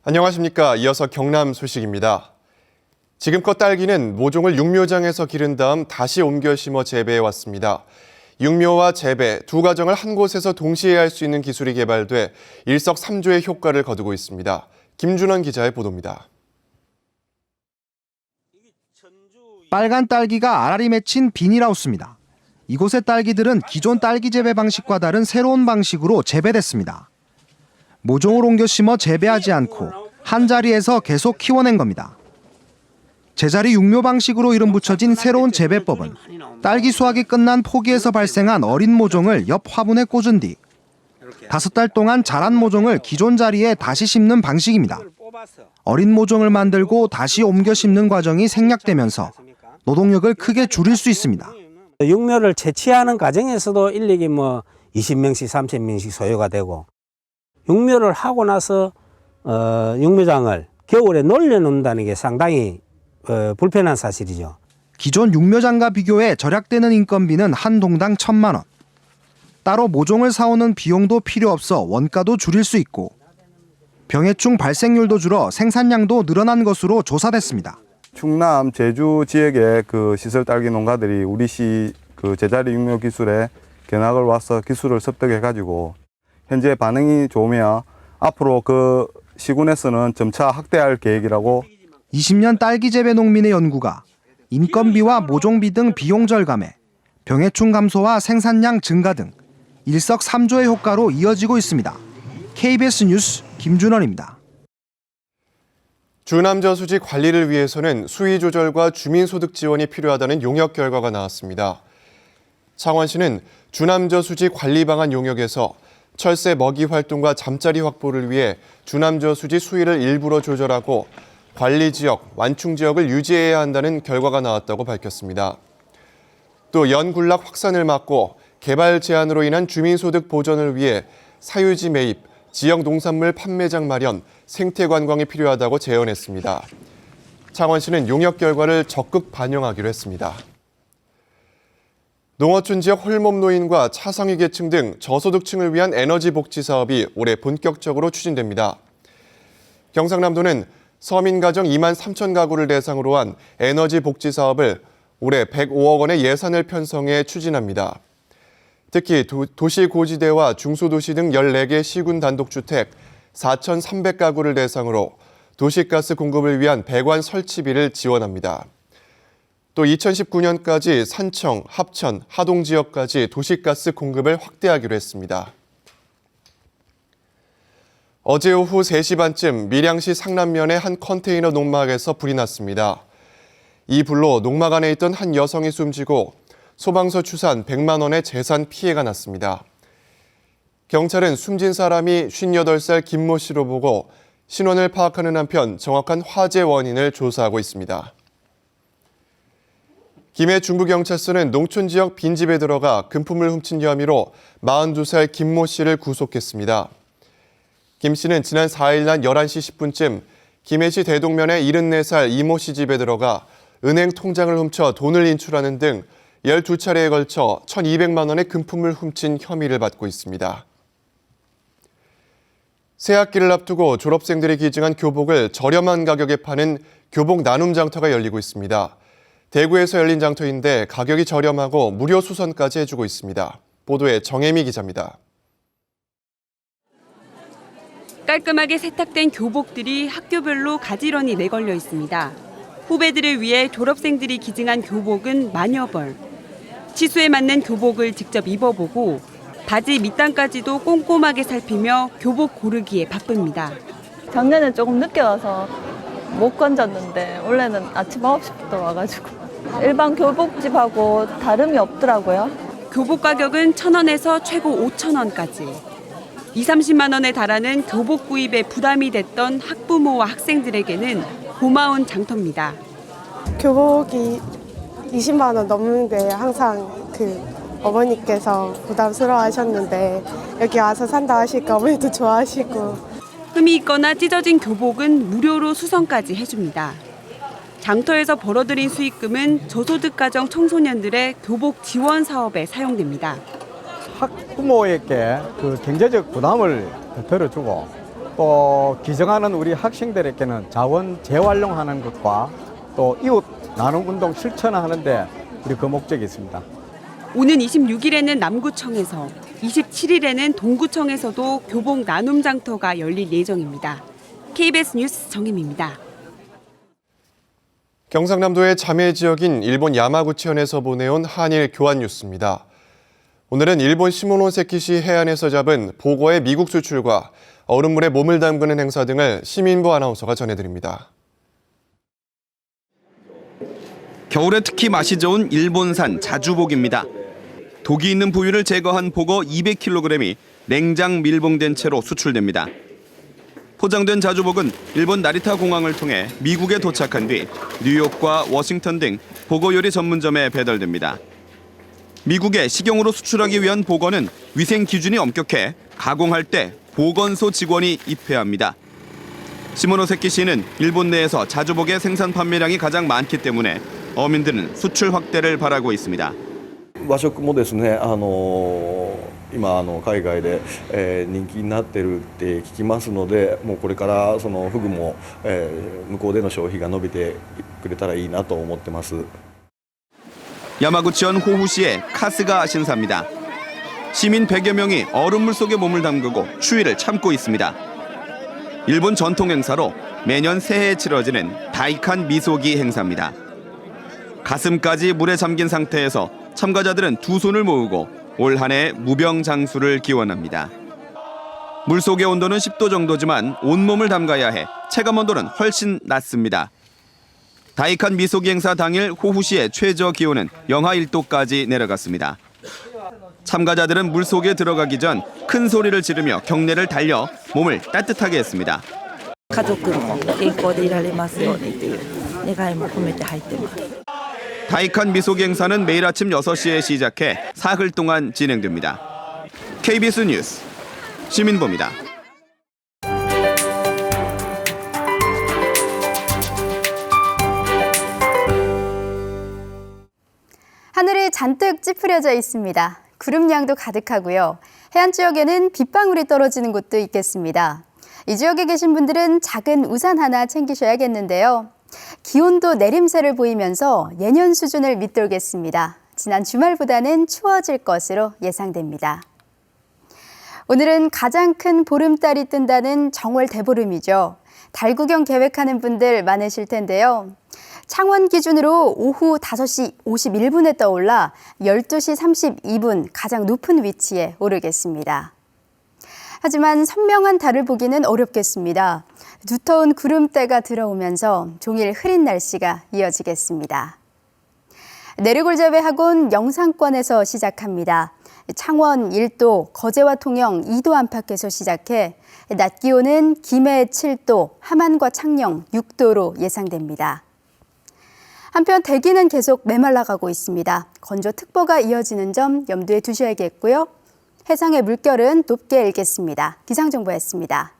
안녕하십니까. 이어서 경남 소식입니다. 지금껏 딸기는 모종을 육묘장에서 기른 다음 다시 옮겨 심어 재배해 왔습니다. 육묘와 재배 두 과정을 한 곳에서 동시에 할 수 있는 기술이 개발돼 일석삼조의 효과를 거두고 있습니다. 김준원 기자의 보도입니다. 빨간 딸기가 알알이 맺힌 비닐하우스입니다. 이곳의 딸기들은 기존 딸기 재배 방식과 다른 새로운 방식으로 재배됐습니다. 모종을 옮겨 심어 재배하지 않고 한 자리에서 계속 키워낸 겁니다. 제자리 육묘 방식으로 이름 붙여진 새로운 재배법은 딸기 수확이 끝난 포기에서 발생한 어린 모종을 옆 화분에 꽂은 뒤 5달 동안 자란 모종을 기존 자리에 다시 심는 방식입니다. 어린 모종을 만들고 다시 옮겨 심는 과정이 생략되면서 노동력을 크게 줄일 수 있습니다. 육묘를 채취하는 과정에서도 일일이 20명씩, 30명씩 소요가 되고, 육묘를 하고 나서 육묘장을 겨울에 놀려놓는다는 게 상당히 불편한 사실이죠. 기존 육묘장과 비교해 절약되는 인건비는 한 동당 1,000만 원. 따로 모종을 사오는 비용도 필요 없어 원가도 줄일 수 있고 병해충 발생률도 줄어 생산량도 늘어난 것으로 조사됐습니다. 충남, 제주 지역의 시설 딸기 농가들이 우리 시 제자리 육묘 기술에 견학을 와서 기술을 습득해가지고 현재 반응이 좋으며 앞으로 시군에서는 점차 확대할 계획이라고. 20년 딸기 재배 농민의 연구가 인건비와 모종비 등 비용 절감에 병해충 감소와 생산량 증가 등 일석삼조의 효과로 이어지고 있습니다. KBS 뉴스 김준원입니다. 주남저수지 관리를 위해서는 수위 조절과 주민소득 지원이 필요하다는 용역 결과가 나왔습니다. 창원시는 주남저수지 관리 방안 용역에서 철새 먹이 활동과 잠자리 확보를 위해 주남저수지 수위를 일부러 조절하고 관리지역, 완충지역을 유지해야 한다는 결과가 나왔다고 밝혔습니다. 또 연군락 확산을 막고 개발 제한으로 인한 주민소득 보전을 위해 사유지 매입, 지역 농산물 판매장 마련, 생태 관광이 필요하다고 제언했습니다. 창원시는 용역 결과를 적극 반영하기로 했습니다. 농어촌 지역 홀몸 노인과 차상위 계층 등 저소득층을 위한 에너지 복지 사업이 올해 본격적으로 추진됩니다. 경상남도는 서민 가정 2만 3천 가구를 대상으로 한 에너지 복지 사업을 올해 105억 원의 예산을 편성해 추진합니다. 특히 도시 고지대와 중소도시 등 14개 시군 단독주택 4,300가구를 대상으로 도시가스 공급을 위한 배관 설치비를 지원합니다. 또 2019년까지 산청, 합천, 하동 지역까지 도시가스 공급을 확대하기로 했습니다. 어제 오후 3시 반쯤 밀양시 상남면의 한 컨테이너 농막에서 불이 났습니다. 이 불로 농막 안에 있던 한 여성이 숨지고 소방서 추산 100만 원의 재산 피해가 났습니다. 경찰은 숨진 사람이 58살 김모 씨로 보고 신원을 파악하는 한편 정확한 화재 원인을 조사하고 있습니다. 김해 중부경찰서는 농촌 지역 빈집에 들어가 금품을 훔친 혐의로 42살 김모 씨를 구속했습니다. 김 씨는 지난 4일 낮 11시 10분쯤 김해시 대동면의 74살 이모 씨 집에 들어가 은행 통장을 훔쳐 돈을 인출하는 등 12차례에 걸쳐 1,200만 원의 금품을 훔친 혐의를 받고 있습니다. 새학기를 앞두고 졸업생들이 기증한 교복을 저렴한 가격에 파는 교복 나눔 장터가 열리고 있습니다. 대구에서 열린 장터인데 가격이 저렴하고 무료 수선까지 해주고 있습니다. 보도에 정혜미 기자입니다. 깔끔하게 세탁된 교복들이 학교별로 가지런히 내걸려 있습니다. 후배들을 위해 졸업생들이 기증한 교복은 만여 벌. 치수에 맞는 교복을 직접 입어보고 바지 밑단까지도 꼼꼼하게 살피며 교복 고르기에 바쁩니다. 작년에 조금 늦게 와서 못 건졌는데 올해는 아침 9시부터 와가지고 일반 교복집하고 다름이 없더라고요. 교복 가격은 1,000원에서 최고 5,000원까지. 20-30만 원에 달하는 교복 구입에 부담이 됐던 학부모와 학생들에게는 고마운 장터입니다. 교복이 20만 원 넘는데 항상 어머니께서 부담스러워하셨는데 여기 와서 산다 하시니까 어머니도 좋아하시고. 흠이 있거나 찢어진 교복은 무료로 수선까지 해줍니다. 장터에서 벌어들인 수익금은 저소득 가정 청소년들의 교복 지원 사업에 사용됩니다. 학부모에게 경제적 부담을 덜어주고 또 기증하는 우리 학생들에게는 자원 재활용하는 것과 또 이웃 나눔 운동 실천하는데 우리 그 목적이 있습니다. 오는 26일에는 남구청에서, 27일에는 동구청에서도 교복 나눔 장터가 열릴 예정입니다. KBS 뉴스 정혜미입니다. 경상남도의 자매 지역인 일본 야마구치현에서 보내온 한일 교환 뉴스입니다. 오늘은 일본 시모노세키시 해안에서 잡은 보거의 미국 수출과 얼음물에 몸을 담그는 행사 등을 시민부 아나운서가 전해드립니다. 겨울에 특히 맛이 좋은 일본산 자주복입니다. 독이 있는 부위를 제거한 보거 200kg이 냉장 밀봉된 채로 수출됩니다. 포장된 자주복은 일본 나리타 공항을 통해 미국에 도착한 뒤 뉴욕과 워싱턴 등 보거 요리 전문점에 배달됩니다. 미국에 식용으로 수출하기 위한 보거는 위생 기준이 엄격해 가공할 때 보건소 직원이 입회합니다. 시모노세키시는 일본 내에서 자주복의 생산 판매량이 가장 많기 때문에 어민들은 수출 확대를 바라고 있습니다. 和食もですね、今海外で、人気になってるって聞きますので、もうこれからそのフグも、向こうでの消費が伸びてくれたらいいなと思ってます。 야마구치현 호후시의 카스가 신사입니다. 시민 100여 명이 얼음물 속에 몸을 담그고 추위를 참고 있습니다. 일본 전통 행사로 매년 새해에 치러지는 다이칸 미소기 행사입니다. 가슴까지 물에 잠긴 상태에서 참가자들은 두 손을 모으고 올 한 해 무병장수를 기원합니다. 물속의 온도는 10도 정도지만 온몸을 담가야 해 체감 온도는 훨씬 낮습니다. 다이칸 미소기 행사 당일 호후시의 최저 기온은 영하 1도까지 내려갔습니다. 참가자들은 물속에 들어가기 전 큰 소리를 지르며 경례를 달려 몸을 따뜻하게 했습니다. 家族も健康でいられますようにという願いも込めて入ってます。 다이칸 미소기 행사는 매일 아침 6시에 시작해 사흘 동안 진행됩니다. KBS 뉴스 시민보입니다. 하늘이 잔뜩 찌푸려져 있습니다. 구름량도 가득하고요. 해안 지역에는 빗방울이 떨어지는 곳도 있겠습니다. 이 지역에 계신 분들은 작은 우산 하나 챙기셔야겠는데요. 기온도 내림세를 보이면서 예년 수준을 밑돌겠습니다. 지난 주말보다는 추워질 것으로 예상됩니다. 오늘은 가장 큰 보름달이 뜬다는 정월 대보름이죠. 달 구경 계획하는 분들 많으실 텐데요. 창원 기준으로 오후 5시 51분에 떠올라 12시 32분 가장 높은 위치에 오르겠습니다. 하지만 선명한 달을 보기는 어렵겠습니다. 두터운 구름대가 들어오면서 종일 흐린 날씨가 이어지겠습니다. 내리골잡이학원 영상권에서 시작합니다. 창원 1도, 거제와 통영 2도 안팎에서 시작해 낮 기온은 김해 7도, 함안과 창녕 6도로 예상됩니다. 한편 대기는 계속 메말라가고 있습니다. 건조특보가 이어지는 점 염두에 두셔야겠고요. 해상의 물결은 높게 일겠습니다. 기상정보였습니다.